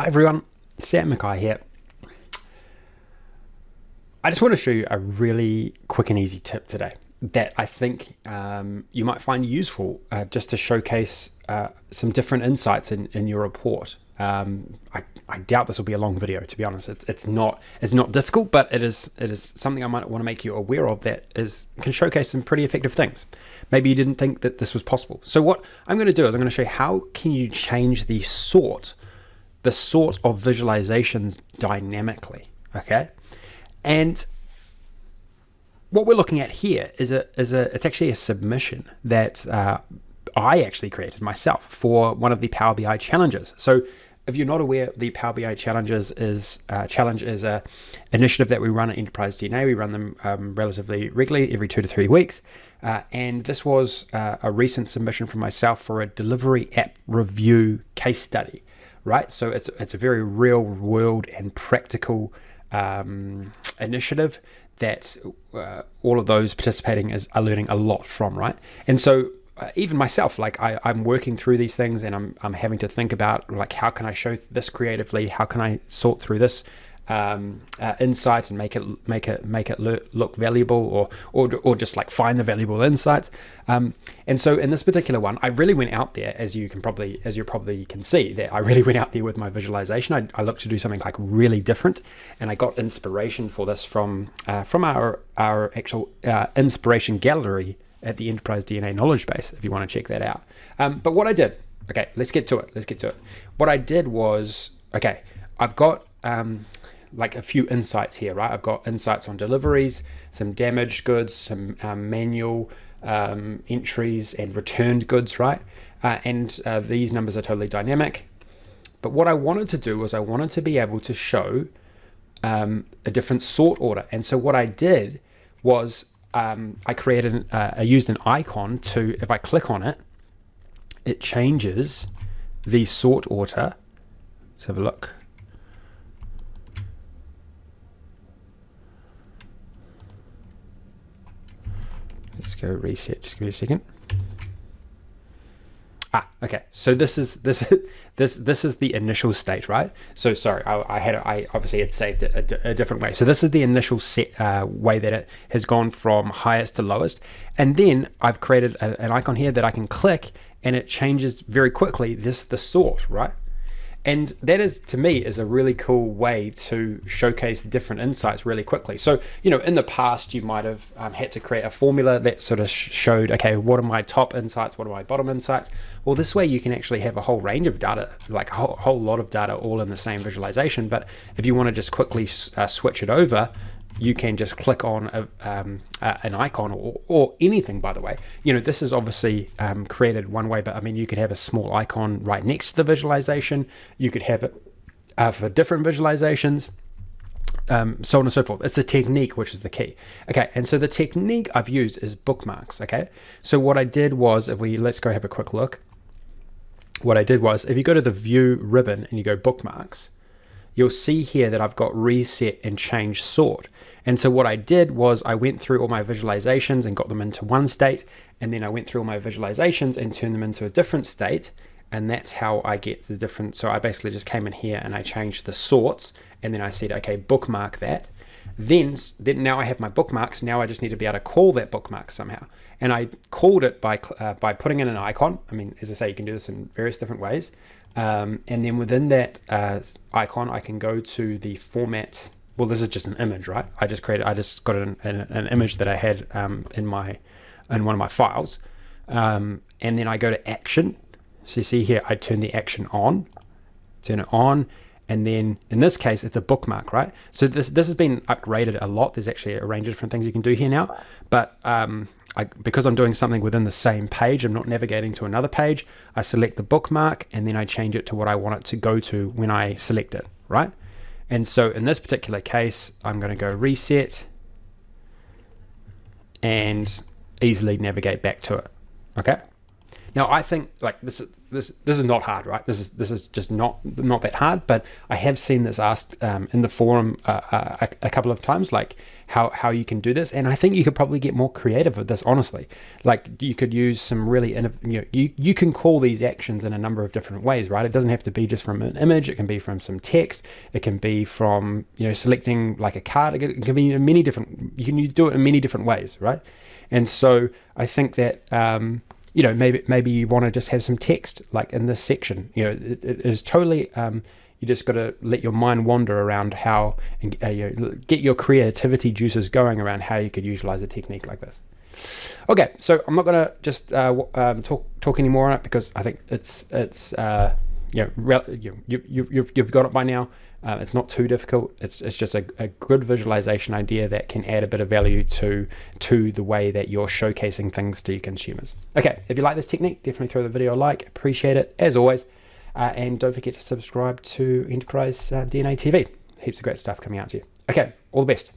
Hi everyone, Sam Mackay here. I just want to show you a really quick and easy tip today that I think you might find useful just to showcase some different insights in your report. I doubt this will be a long video, to be honest. It's not difficult, but it is something I might want to make you aware of that can showcase some pretty effective things. Maybe you didn't think that this was possible. So what I'm going to do is I'm going to show you how can you change the sort of visualizations dynamically, okay? And what we're looking at here is it's actually a submission that I actually created myself for one of the Power BI challenges. So if you're not aware, the Power BI challenges challenge is a initiative that we run at Enterprise DNA. We run them relatively regularly, every 2 to 3 weeks. And this was a recent submission from myself for a delivery app review case study, right? So it's a very real world and practical initiative that all of those participating are learning a lot from, right? And so even myself, like I'm working through these things and I'm having to think about like, how can I show this creatively? How can I sort through this insight and make it look valuable, or just like find the valuable insights. And so in this particular one, I really went out there, as you probably can see, that I really went out there with my visualization. I looked to do something like really different, and I got inspiration for this from our actual inspiration gallery at the Enterprise DNA knowledge base, if you want to check that out. But what I did, okay, let's get to it. What I did was, okay, I've got like a few insights here, right? I've got insights on deliveries, some damaged goods, some manual entries and returned goods, right? And these numbers are totally dynamic. But what I wanted to do was I wanted to be able to show a different sort order. And so what I did was I used an icon to, if I click on it, it changes the sort order. Let's have a look. Let's go reset. Just give me a second. Okay. So this is the initial state, right? So sorry, I obviously had saved it a different way. So this is the initial set way that it has gone from highest to lowest, and then I've created an icon here that I can click, and it changes very quickly the sort, right? And that is, to me, is a really cool way to showcase different insights really quickly. So, in the past, you might have had to create a formula that sort of showed, okay, what are my top insights? What are my bottom insights? Well, this way you can actually have a whole range of data, like a whole lot of data all in the same visualization. But if you want to just quickly switch it over, you can just click on an icon or anything, by the way. This is obviously created one way, but I mean, you could have a small icon right next to the visualization. You could have it for different visualizations, so on and so forth. It's the technique which is the key. Okay, and so the technique I've used is bookmarks, okay? So what I did was, let's go have a quick look. What I did was, if you go to the view ribbon and you go bookmarks, you'll see here that I've got reset and change sort. And so what I did was I went through all my visualizations and got them into one state, and then I went through all my visualizations and turned them into a different state, and that's how I get the different. So I basically just came in here and I changed the sorts, and then I said, okay, bookmark that. Then now I have my bookmarks. Now I just need to be able to call that bookmark somehow. And I called it by putting in an icon. I mean, as I say, you can do this in various different ways. And then within that icon, I can go to the format. Well, this is just an image, right? I just got an image that I had in one of my files. And then I go to action. So you see here, I turn the action on, turn it on. And then in this case, it's a bookmark, right? So this has been upgraded a lot. There's actually a range of different things you can do here now. But because I'm doing something within the same page, I'm not navigating to another page. I select the bookmark and then I change it to what I want it to go to when I select it, right? And so in this particular case, I'm going to go reset and easily navigate back to it, okay? Now, I think like this is not hard, right? This is just not that hard. But I have seen this asked in the forum a couple of times, like how you can do this, and I think you could probably get more creative with this. Honestly, like you could use some really you can call these actions in a number of different ways, right? It doesn't have to be just from an image. It can be from some text. It can be from selecting like a card. It can be many different. You can do it in many different ways, right? And so I think that maybe you want to just have some text like in this section. It is totally you just got to let your mind wander around how get your creativity juices going around how you could utilize a technique like this. Okay, so I'm not going to just talk anymore on it, because I think you've got it by now. It's not too difficult. It's just a good visualization idea that can add a bit of value to the way that you're showcasing things to your consumers. Okay, if you like this technique, definitely throw the video a like. Appreciate it, as always. And don't forget to subscribe to Enterprise DNA TV. Heaps of great stuff coming out to you. Okay, all the best.